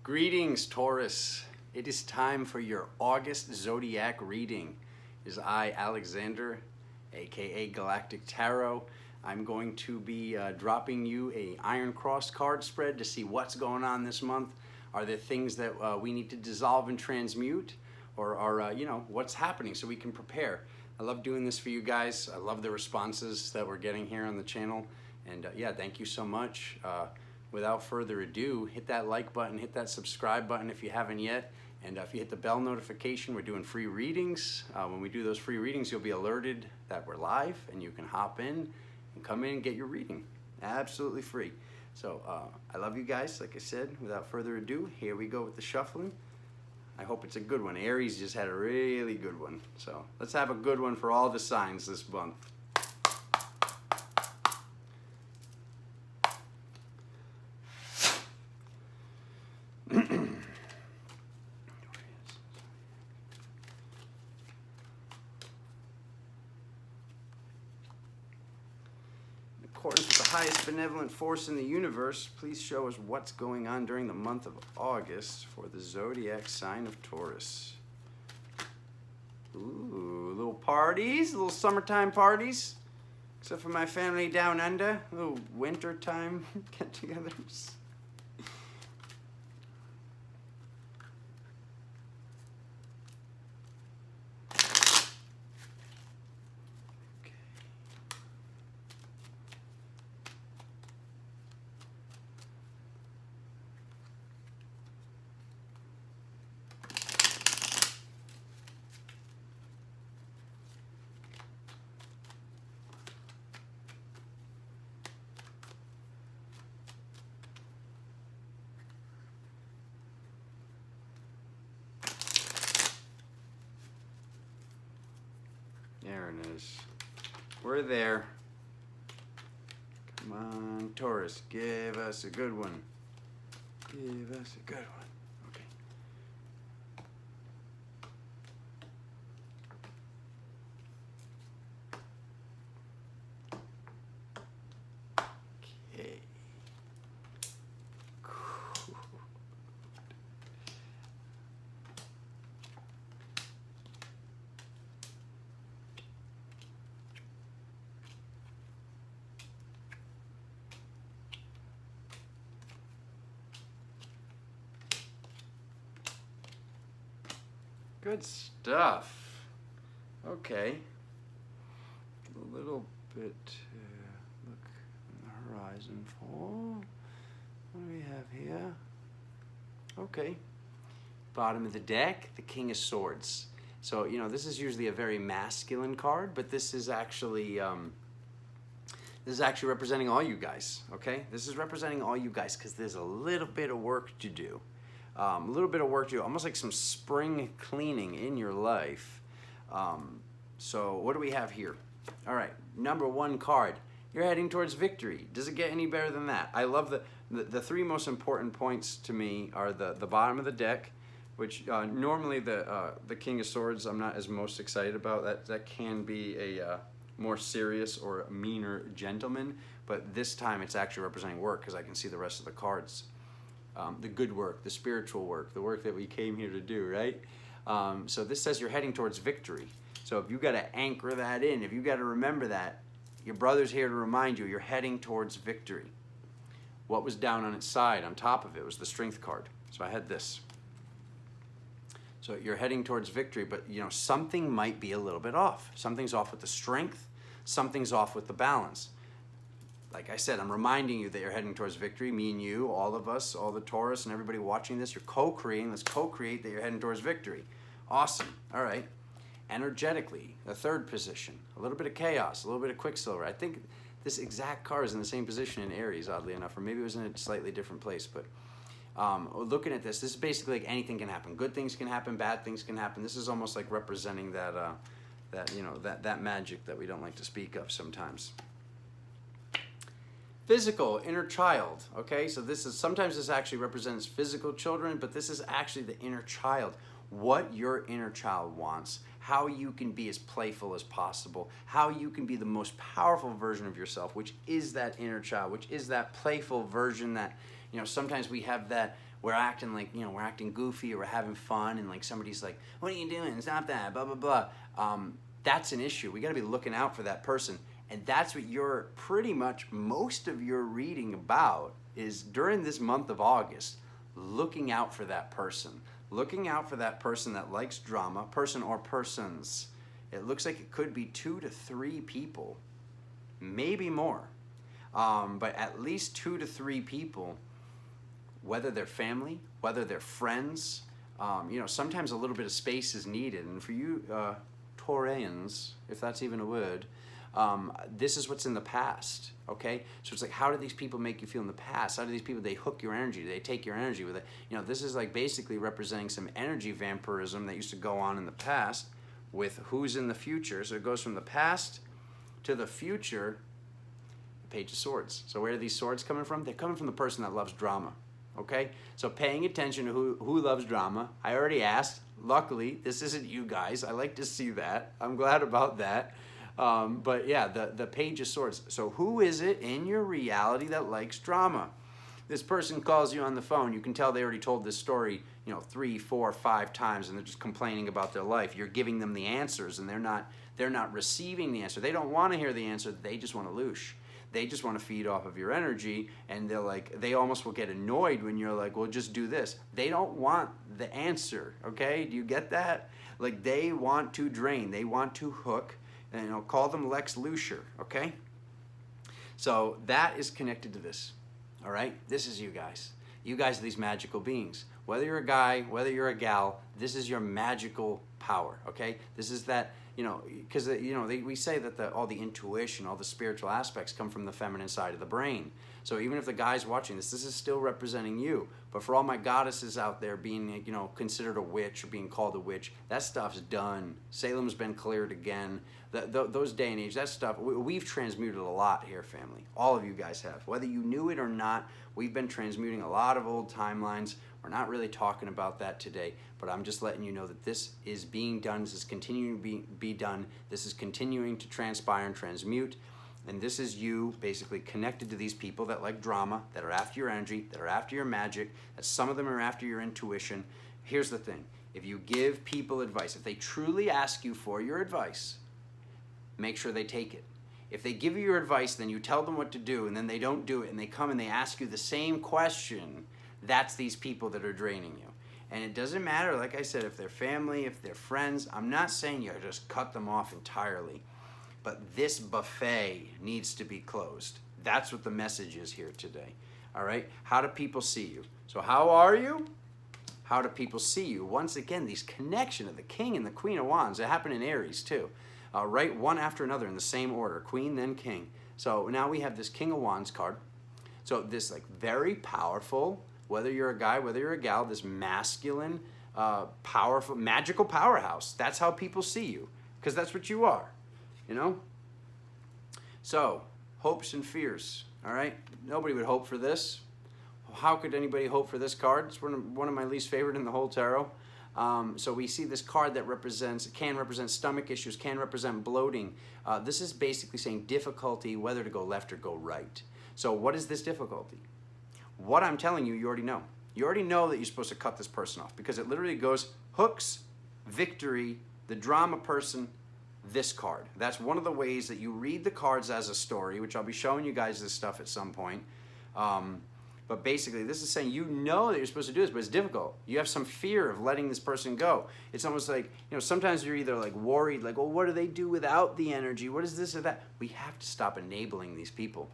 Greetings, Taurus. It is time for your August zodiac reading. It is I, Alexander, aka Galactic Tarot. I'm going to be dropping you a Iron Cross card spread to see what's going on this month. Are there things that we need to dissolve and transmute, or are what's happening so we can prepare? I love doing this for you guys. I love the responses that we're getting here on the channel, and yeah, thank you so much. Without further ado, hit that like button, hit that subscribe button if you haven't yet, and if you hit the bell notification, we're doing free readings. When we do those free readings, you'll be alerted that we're live, and you can hop in and come in and get your reading, absolutely free. So I love you guys. Like I said, without further ado, here we go with the shuffling. I hope it's a good one. Aries just had a really good one, so let's have a good one for all the signs this month. In accordance with the highest benevolent force in the universe, please show us what's going on during the month of August for the zodiac sign of Taurus. Ooh, little parties, little summertime parties. Except for my family down under, little wintertime get-togethers. There it is. We're there. Come on, Taurus, give us a good one. Give us a good one. Okay. Okay. Cool. Good stuff. Okay. A little bit look on the horizon for. What do we have here? Okay. Bottom of the deck, the King of Swords. So, this is usually a very masculine card, but this is actually representing all you guys, okay? This is representing all you guys because there's a little bit of work to do. A little bit of work to do, almost like some spring cleaning in your life. So what do we have here? All right, number one card. You're heading towards victory. Does it get any better than that? I love the three most important points to me are the bottom of the deck, which normally the King of Swords I'm not as most excited about. That can be a more serious or meaner gentleman, but this time it's actually representing work because I can see the rest of the cards. The good work, the spiritual work, the work that we came here to do, right? So this says you're heading towards victory. So if you got to anchor that in, if you got to remember that, your brother's here to remind you you're heading towards victory. What was down on its side, on top of it, was the strength card. So I had this. So you're heading towards victory, but something might be a little bit off. Something's off with the strength. Something's off with the balance. Like I said, I'm reminding you that you're heading towards victory. Me and you, all of us, all the Taurus and everybody watching this, you're co-creating. Let's co-create that you're heading towards victory. Awesome. All right. Energetically, the third position. A little bit of chaos, a little bit of Quicksilver. I think this exact card is in the same position in Aries, oddly enough, or maybe it was in a slightly different place. But looking at this is basically like anything can happen. Good things can happen, bad things can happen. This is almost like representing that magic that we don't like to speak of sometimes. Physical, inner child, okay? So sometimes this actually represents physical children, but this is actually the inner child. What your inner child wants, how you can be as playful as possible, how you can be the most powerful version of yourself, which is that inner child, which is that playful version that, sometimes we have that we're acting like, we're acting goofy or we're having fun, and like somebody's like, what are you doing? Stop that, blah, blah, blah. That's an issue. We got to be looking out for that person. And that's what you're pretty much, most of your reading about is during this month of August, looking out for that person. Looking out for that person that likes drama, person or persons. It looks like it could be 2 to 3 people, maybe more. But at least 2 to 3 people, whether they're family, whether they're friends, sometimes a little bit of space is needed. And for you Taurians, if that's even a word, this is what's in the past, okay? So it's like, how do these people make you feel in the past? How do these people, they hook your energy, they take your energy with it. This is like basically representing some energy vampirism that used to go on in the past with who's in the future. So it goes from the past to the future, the Page of Swords. So where are these swords coming from? They're coming from the person that loves drama, okay? So paying attention to who loves drama. I already asked. Luckily, this isn't you guys. I like to see that. I'm glad about that. But yeah, the Page of Swords. So who is it in your reality that likes drama? This person calls you on the phone. You can tell they already told this story, 3, 4, 5 times, and they're just complaining about their life. You're giving them the answers, and they're not receiving the answer. They don't want to hear the answer. They just want to loosh. They just want to feed off of your energy, and they almost will get annoyed when you're like, well, just do this. They don't want the answer, okay? Do you get that? Like, they want to drain. They want to hook, and call them Lex Luthor, okay? So that is connected to this, all right? This is you guys. You guys are these magical beings. Whether you're a guy, whether you're a gal, this is your magical power, okay? This is that, because, we say that all the intuition, all the spiritual aspects come from the feminine side of the brain. So even if the guy's watching this is still representing you. But for all my goddesses out there being, considered a witch or being called a witch, that stuff's done. Salem's been cleared again. Those day and age, that stuff, we've transmuted a lot here, family. All of you guys have. Whether you knew it or not, we've been transmuting a lot of old timelines. We're not really talking about that today, but I'm just letting you know that this is being done. This is continuing to be done. This is continuing to transpire and transmute. And this is you basically connected to these people that like drama, that are after your energy, that are after your magic, that some of them are after your intuition. Here's the thing. If you give people advice, if they truly ask you for your advice, make sure they take it. If they give you your advice, then you tell them what to do, and then they don't do it, and they come and they ask you the same question, that's these people that are draining you. And it doesn't matter, like I said, if they're family, if they're friends. I'm not saying you just cut them off entirely. But this buffet needs to be closed. That's what the message is here today. All right? How do people see you? So how are you? How do people see you? Once again, these connection of the King and the Queen of Wands. They happen in Aries too. Right? One after another in the same order. Queen, then King. So now we have this King of Wands card. So this very powerful, whether you're a guy, whether you're a gal, this masculine, powerful, magical powerhouse. That's how people see you. Because that's what you are. So, hopes and fears, all right? Nobody would hope for this. How could anybody hope for this card? It's one of my least favorite in the whole tarot. So we see this card that can represent stomach issues, can represent bloating. This is basically saying difficulty, whether to go left or go right. So what is this difficulty? What I'm telling you, you already know. You already know that you're supposed to cut this person off because it literally goes hooks, victory, the drama person, this card. That's one of the ways that you read the cards as a story, which I'll be showing you guys this stuff at some point. But basically, this is saying you know that you're supposed to do this, but it's difficult. You have some fear of letting this person go. It's almost like, sometimes you're either worried, well, what do they do without the energy? What is this or that? We have to stop enabling these people.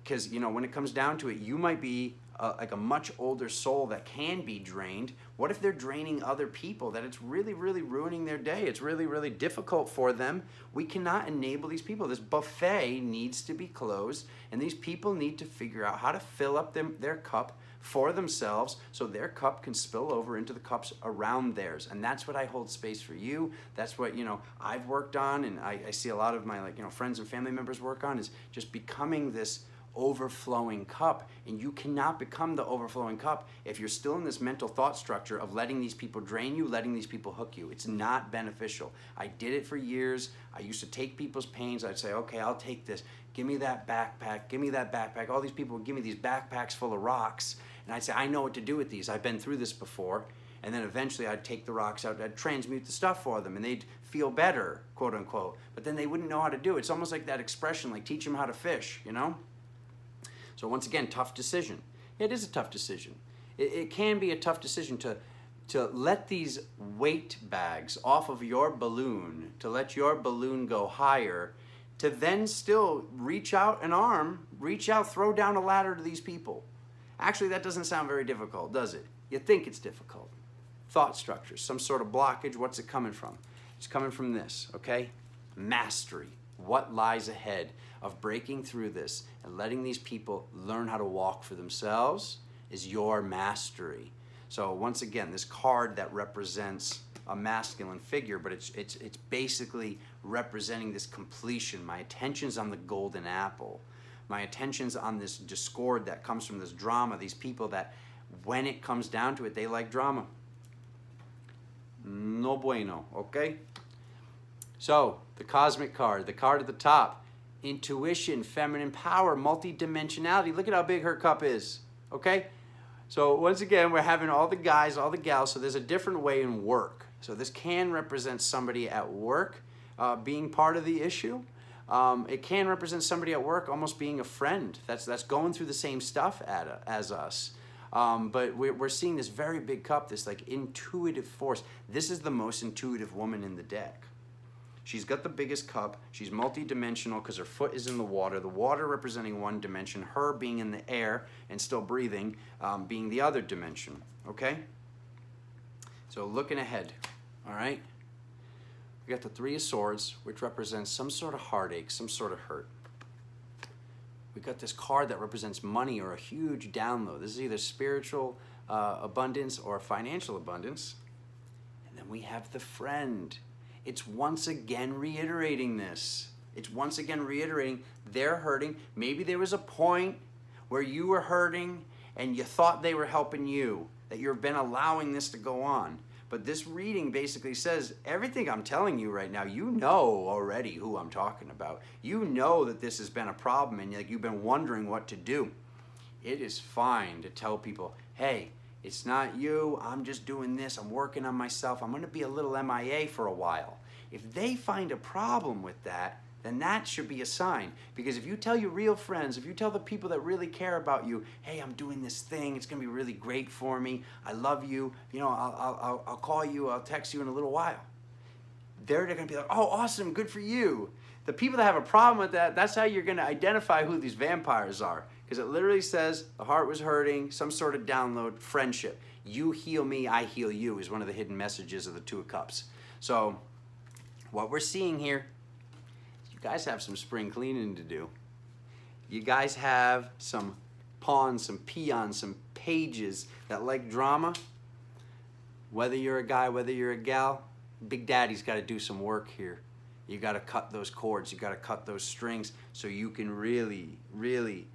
Because, when it comes down to it, you might be a much older soul that can be drained. What if they're draining other people, that it's really, really ruining their day? It's really, really difficult for them. We cannot enable these people. This buffet needs to be closed, and these people need to figure out how to fill up their cup for themselves so their cup can spill over into the cups around theirs. And that's what I hold space for you. That's what, I've worked on, and I see a lot of my friends and family members work on, is just becoming this overflowing cup. And you cannot become the overflowing cup if you're still in this mental thought structure of letting these people drain you, letting these people hook you. It's not beneficial. I did it for years. I used to take people's pains. I'd say, okay, I'll take this. Give me that backpack. Give me that backpack. All these people would give me these backpacks full of rocks. And I'd say, I know what to do with these. I've been through this before. And then eventually I'd take the rocks out, I'd transmute the stuff for them, and they'd feel better, quote unquote. But then they wouldn't know how to do it. It's almost like that expression, like teach them how to fish, you know? So once again, tough decision. It is a tough decision. It can be a tough decision to let these weight bags off of your balloon, to let your balloon go higher, to then still reach out an arm, reach out, throw down a ladder to these people. Actually, that doesn't sound very difficult, does it? You think it's difficult. Thought structures, some sort of blockage, what's it coming from? It's coming from this, okay? Mastery. What lies ahead of breaking through this and letting these people learn how to walk for themselves is your mastery. So once again, this card that represents a masculine figure, but it's basically representing this completion. My attention's on the golden apple. My attention's on this discord that comes from this drama, these people that when it comes down to it, they like drama. No bueno, okay? So, the cosmic card, the card at the top, intuition, feminine power, multidimensionality. Look at how big her cup is, okay? So, once again, we're having all the guys, all the gals, so there's a different way in work. So, this can represent somebody at work being part of the issue. It can represent somebody at work almost being a friend that's going through the same stuff as us. But we're seeing this very big cup, this like intuitive force. This is the most intuitive woman in the deck. She's got the biggest cup. She's multi-dimensional because her foot is in the water representing one dimension, her being in the air and still breathing being the other dimension, okay? So looking ahead, all right? We got the Three of Swords, which represents some sort of heartache, some sort of hurt. We got this card that represents money or a huge download. This is either spiritual abundance or financial abundance. And then we have the Friend. It's once again reiterating this. It's once again reiterating they're hurting. Maybe there was a point where you were hurting and you thought they were helping you, that you've been allowing this to go on. But this reading basically says everything I'm telling you right now, you know already who I'm talking about. You know that this has been a problem and you've been wondering what to do. It is fine to tell people, hey, it's not you, I'm just doing this, I'm working on myself, I'm gonna be a little MIA for a while. If they find a problem with that, then that should be a sign. Because if you tell your real friends, if you tell the people that really care about you, hey, I'm doing this thing, it's gonna be really great for me, I love you, you know, I'll call you, I'll text you in a little while. They're gonna be like, oh, awesome, good for you. The people that have a problem with that, that's how you're gonna identify who these vampires are. Because it literally says the heart was hurting, some sort of download, friendship. You heal me, I heal you is one of the hidden messages of the Two of Cups. So what we're seeing here, you guys have some spring cleaning to do. You guys have some pawns, some peons, some pages that like drama. Whether you're a guy, whether you're a gal, Big Daddy's got to do some work here. You got to cut those cords, you got to cut those strings so you can really, really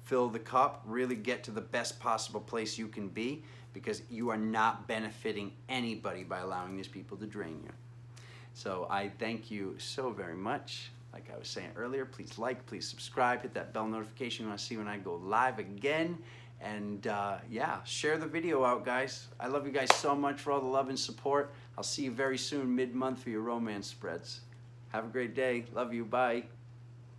fill the cup, really get to the best possible place you can be, because you are not benefiting anybody by allowing these people to drain you. So I thank you so very much. Like I was saying earlier, please like, please subscribe, hit that bell notification you want to see when I go live again. And yeah, share the video out, guys. I love you guys so much for all the love and support. I'll see you very soon, mid-month, for your romance spreads. Have a great day. Love you. Bye.